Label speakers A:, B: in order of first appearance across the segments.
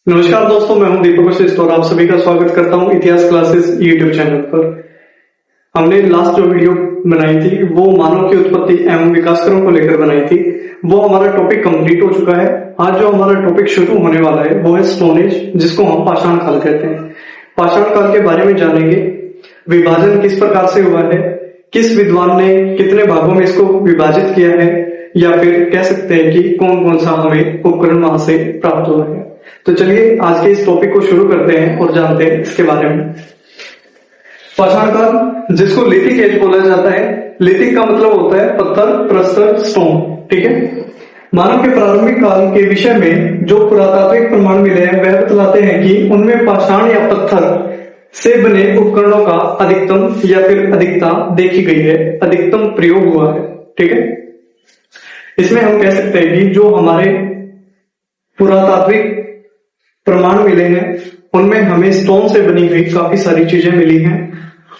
A: नमस्कार दोस्तों, मैं हूं दीपक वशिष्ठ और आप सभी का स्वागत करता हूं इतिहास क्लासेस यूट्यूब चैनल पर। हमने लास्ट जो वीडियो बनाई थी वो मानव की उत्पत्ति एवं विकास क्रम को लेकर बनाई थी। वो हमारा टॉपिक कंप्लीट हो चुका है। आज जो हमारा टॉपिक शुरू होने वाला है वो है स्टोन एज, जिसको हम पाषाण काल कहते हैं। पाषाण काल के बारे में जानेंगे, विभाजन किस प्रकार से हुआ है, किस विद्वान ने कितने भागों में इसको विभाजित किया है, या फिर कह सकते हैं कि कौन कौन सा हमें उपकरण वहां से प्राप्त हुआ है। तो चलिए आज के इस टॉपिक को शुरू करते हैं और जानते हैं इसके बारे में। पाषाण काल, जिसको लिथिक एज बोला जाता है। लिथिक का मतलब होता है पत्थर, प्रस्तर, स्टोन। ठीक है। मानव के प्रारंभिक काल के विषय में जो पुरातात्विक प्रमाण मिले हैं वह बतलाते हैं कि उनमें पाषाण या पत्थर से बने उपकरणों का अधिकतम या फिर अधिकता देखी गई है, अधिकतम प्रयोग हुआ है। ठीक है। इसमें हम कह सकते हैं कि जो हमारे पुरातात्विक प्रमाण मिले हैं उनमें हमें स्टोन से बनी हुई काफी सारी चीजें मिली हैं,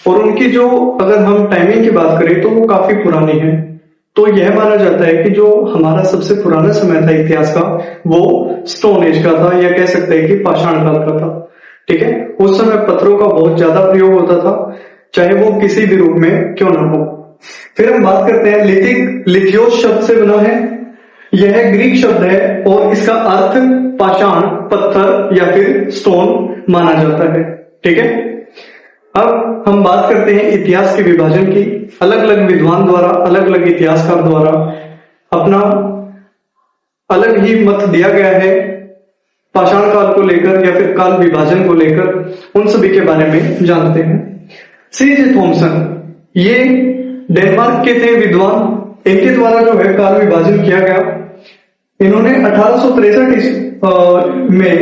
A: और उनकी जो अगर हम टाइमिंग की बात करें तो वो काफी पुरानी है। तो यह माना जाता है कि जो हमारा सबसे पुराना समय था इतिहास का वो स्टोन एज का था, या कह सकते हैं कि पाषाण काल का था। ठीक है। उस समय पत्थरों का बहुत ज्यादा प्रयोग होता था, चाहे वो किसी भी रूप में क्यों ना हो। फिर हम बात करते हैं लिथिक। लिथियोस शब्द से बना है। यह ग्रीक शब्द है और इसका अर्थ पाषाण, पत्थर या फिर स्टोन माना जाता है। ठीक है। अब हम बात करते हैं इतिहास के विभाजन की। अलग अलग विद्वान द्वारा, अलग अलग इतिहासकार द्वारा अपना अलग ही मत दिया गया है पाषाण काल को लेकर या फिर काल विभाजन को लेकर। उन सभी के बारे में जानते हैं। C.J. थॉमसन, ये डेनमार्क के थे विद्वान। इनके द्वारा जो है काल विभाजन किया गया। इन्होंने 1863 में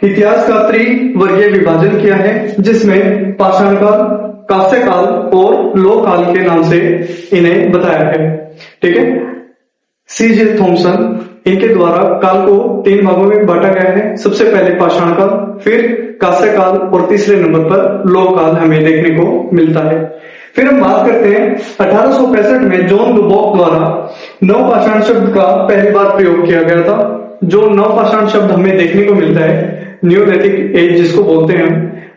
A: इतिहास का त्रिवर्गीय विभाजन किया है, जिसमें पाषाण काल, कांस्य काल और लोह काल के नाम से इन्हें बताया है। ठीक है। C.J. थॉमसन, इनके द्वारा काल को 3 भागों में बांटा गया है। सबसे पहले पाषाण काल, फिर कांस्य काल और तीसरे नंबर पर लोह काल हमें देखने को मिलता है। फिर हम बात करते हैं 1865 में जॉन लुबॉक द्वारा नवपाषाण शब्द का पहली बार प्रयोग किया गया था। जो नवपाषाण शब्द हमें देखने को मिलता है, न्यूलिथिक एज जिसको बोलते हैं,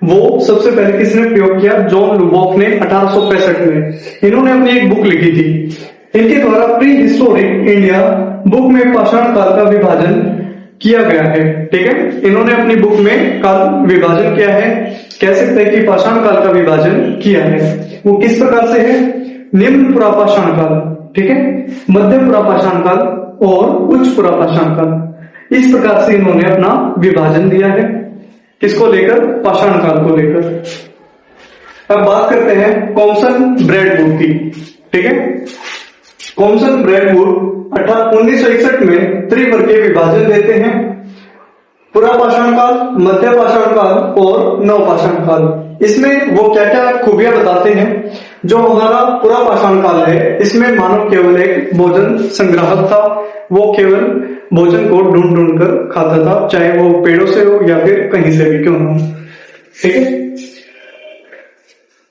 A: वो सबसे पहले किसने प्रयोग किया? जॉन लुबॉक ने 1865 में। इन्होंने अपनी एक बुक लिखी थी। इनके द्वारा प्री हिस्टोरिक इंडिया बुक में पाषाण काल का विभाजन किया गया है। ठीक है। इन्होंने अपनी बुक में काल विभाजन किया है, कह सकते हैं कि पाषाण काल का विभाजन किया है। वो किस प्रकार से है? निम्न पुरापाषाण काल, ठीक है, मध्य पुरापाषाण काल और उच्च पुरापाषाण काल। इस प्रकार से इन्होंने अपना विभाजन दिया है। किसको लेकर? पाषाण काल को लेकर। अब बात करते हैं कॉमसन ब्रैडवुड की। ठीक है। कॉमसन ब्रैडवुड 1961 में त्रिवर्गीय विभाजन देते हैं। पुरापाषाण काल, मध्य पाषाण काल और नवपाषाण काल। इसमें वो क्या क्या खूबियां बताते हैं? जो हमारा पुरापाषाण काल है, इसमें मानव केवल एक भोजन संग्राहक था। वो केवल भोजन को ढूंढ ढूंढ कर खाता था, चाहे वो पेड़ों से हो या फिर कहीं से भी क्यों ना हो। ठीक है।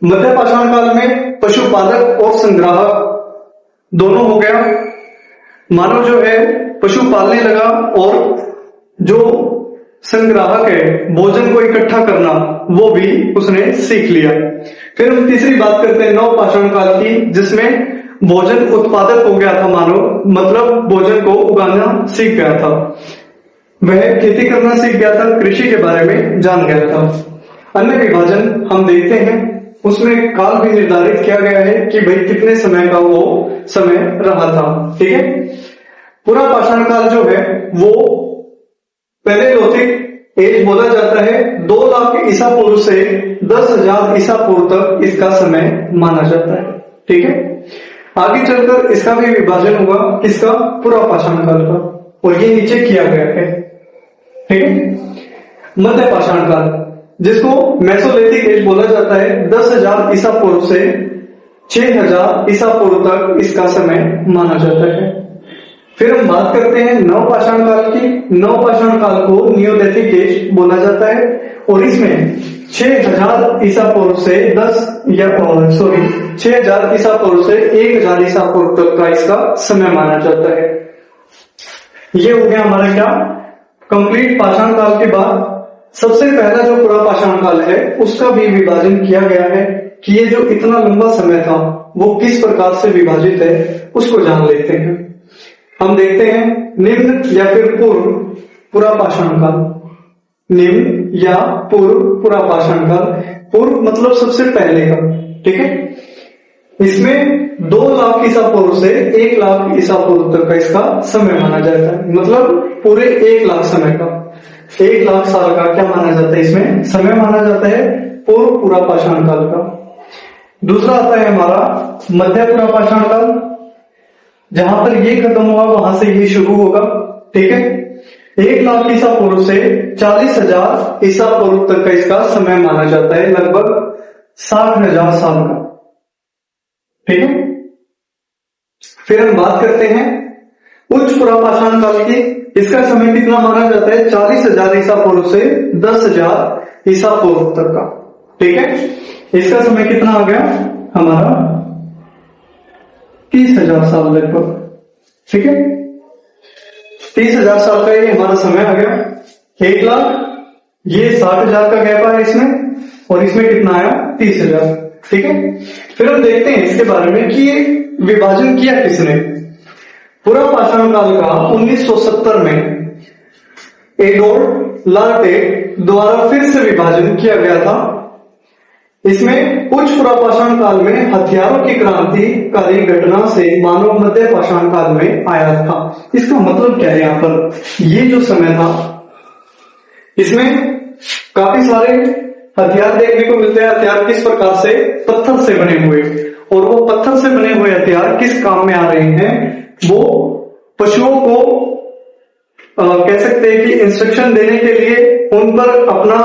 A: मध्य पाषाण काल में पशुपालक और संग्राहक दोनों हो गया। मानव जो है पशु पालने लगा और जो संग्राहक है, भोजन को इकट्ठा करना, वो भी उसने सीख लिया। फिर हम तीसरी बात करते हैं नवपाषाण काल की, जिसमें भोजन उत्पादक हो गया था मानव, मतलब भोजन को उगाना सीख गया था। वह खेती करना सीख गया था, कृषि के बारे में जान गया था। अन्य विभाजन हम देखते हैं, उसमें काल भी निर्धारित किया गया है कि भाई कितने समय का वो समय रहा था। ठीक है। पुरापाषाण काल जो है वो पहले लोथिक एज बोला जाता है। 2 लाख ईसा पूर्व से 10,000 ईसा पूर्व तक इसका समय माना जाता है। ठीक है। आगे चलकर इसका भी विभाजन हुआ, किसका? पुरापाषाण काल का, और ये नीचे किया गया है। ठीक है। मध्य पाषाण काल, जिसको मेसोलिथिक एज बोला जाता है, 10,000 ईसा पूर्व से 6,000 ईसा पूर्व तक इसका समय माना जाता है। फिर हम बात करते हैं नवपाषाण काल की। नवपाषाण काल को न्यूलिथिक एज बोला जाता है, और इसमें 6,000 ईसा पूर्व से 6,000 ईसा पूर्व से 1,000 ईसा पूर्व तक का इसका समय माना जाता है। ये हो गया हमारा क्या? कंप्लीट पाषाण काल के बाद सबसे पहला जो पूरा पाषाण काल है उसका भी विभाजन किया गया है कि ये जो इतना लंबा समय था वो किस प्रकार से विभाजित है उसको जान लेते हैं। हम देखते हैं निम्न या फिर पूर्व पूरा पाषाण काल। निम्न या पूर्व पूरा पाषाण काल। पूर्व मतलब सबसे पहले का, ठीक है। इसमें 2 लाख ईसा पूर्व से 1 लाख ईसा पूर्व तक का इसका समय माना जाता है, मतलब पूरे 1 लाख समय का, 1 लाख साल का क्या माना जाता है, इसमें समय माना जाता है पूर्व पूरा पाषाण काल का। दूसरा आता है हमारा मध्य पूरा पाषाण काल, जहां पर ये खत्म हुआ वहां से ये शुरू होगा, ठीक है। 1 लाख ईसा पूर्व से 40,000 ईसा पूर्व तक का इसका समय माना जाता है, लगभग 60,000 साल का, ठीक है। फिर हम बात करते हैं उच्च पुरा पाषाण काल की। इसका समय कितना माना जाता है, 40,000 ईसा पूर्व से 10,000 ईसा पूर्व तक का, ठीक है। इसका समय कितना आ गया हमारा 30,000 साल लगभग, ठीक है। 30,000 साल का ये हमारा समय आ गया। 1 लाख, ये 60,000 का गैप आया इसमें, और इसमें कितना आया 30,000, ठीक है। फिर हम देखते हैं इसके बारे में कि ये विभाजन किया किसने। पूरा पाषाण काल का 1970 में एडोल्ड लार्टेट द्वारा फिर से विभाजन किया गया था। इसमें उच्च पुरा पाषाण काल में हथियारों की क्रांतिकारी घटना से मानव मध्य पाषाण काल में आया था। इसका मतलब क्या है, यहाँ पर ये जो समय था इसमें काफी सारे हथियार देखने को मिलते हैं। हथियार किस प्रकार से, पत्थर से बने हुए, और वो पत्थर से बने हुए हथियार किस काम में आ रहे हैं, वो पशुओं को कह सकते हैं कि इंस्ट्रक्शन देने के लिए, उन पर अपना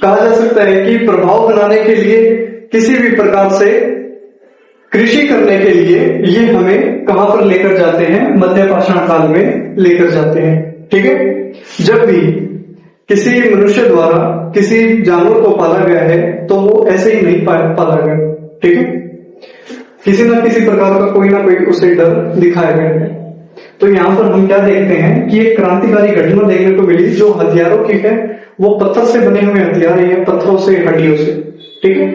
A: कहा जा सकता है कि प्रभाव बनाने के लिए, किसी भी प्रकार से कृषि करने के लिए ये हमें कहां पर लेकर जाते हैं, मध्य पाषाण काल में लेकर जाते हैं, ठीक है। जब भी किसी मनुष्य द्वारा किसी जानवर को पाला गया है तो वो ऐसे ही नहीं पाला गया, ठीक है। किसी न किसी प्रकार का कोई ना कोई उसे डर दिखाया गया है। तो यहाँ पर हम क्या देखते हैं कि एक क्रांतिकारी घटना देखने को मिली, जो हथियारों की है वो पत्थर से बने हुए हथियार है, पत्थरों से, हड्डियों से, ठीक है।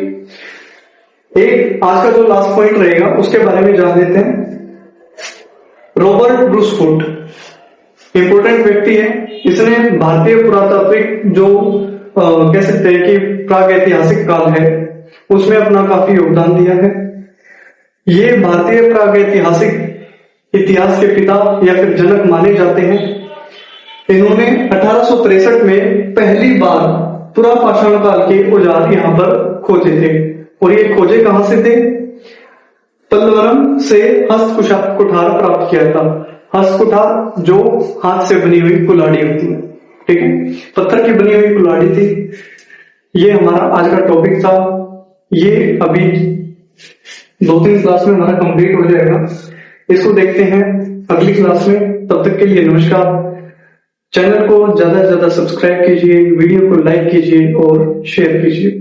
A: एक आज का जो लास्ट पॉइंट रहेगा उसके बारे में जान लेते हैं। रॉबर्ट ब्रूस फुट इंपोर्टेंट व्यक्ति है। इसने भारतीय पुरातात्विक जो कह सकते हैं कि प्राग ऐतिहासिक काल है उसमें अपना काफी योगदान दिया है। ये भारतीय प्राग ऐतिहासिक इतिहास के पिता या फिर जनक माने जाते हैं। इन्होंने 1863 में पहली बार पुरा पाषाण काल के औजार यहाँ पर खोजे थे, और ये खोजे कहां से थे, पल्लवरम से हस्त कुठार प्राप्त किया था। हस्त कुठार जो हाथ से बनी हुई कुल्हाड़ी होती है, ठीक है, पत्थर की बनी हुई कुल्हाड़ी थी। ये हमारा आज का टॉपिक था। ये अभी 2-3 क्लास में हमारा कंप्लीट हो जाएगा। इसको देखते हैं अगली क्लास में। तब तक के लिए नमस्कार। चैनल को ज्यादा से ज्यादा सब्सक्राइब कीजिए, वीडियो को लाइक कीजिए और शेयर कीजिए।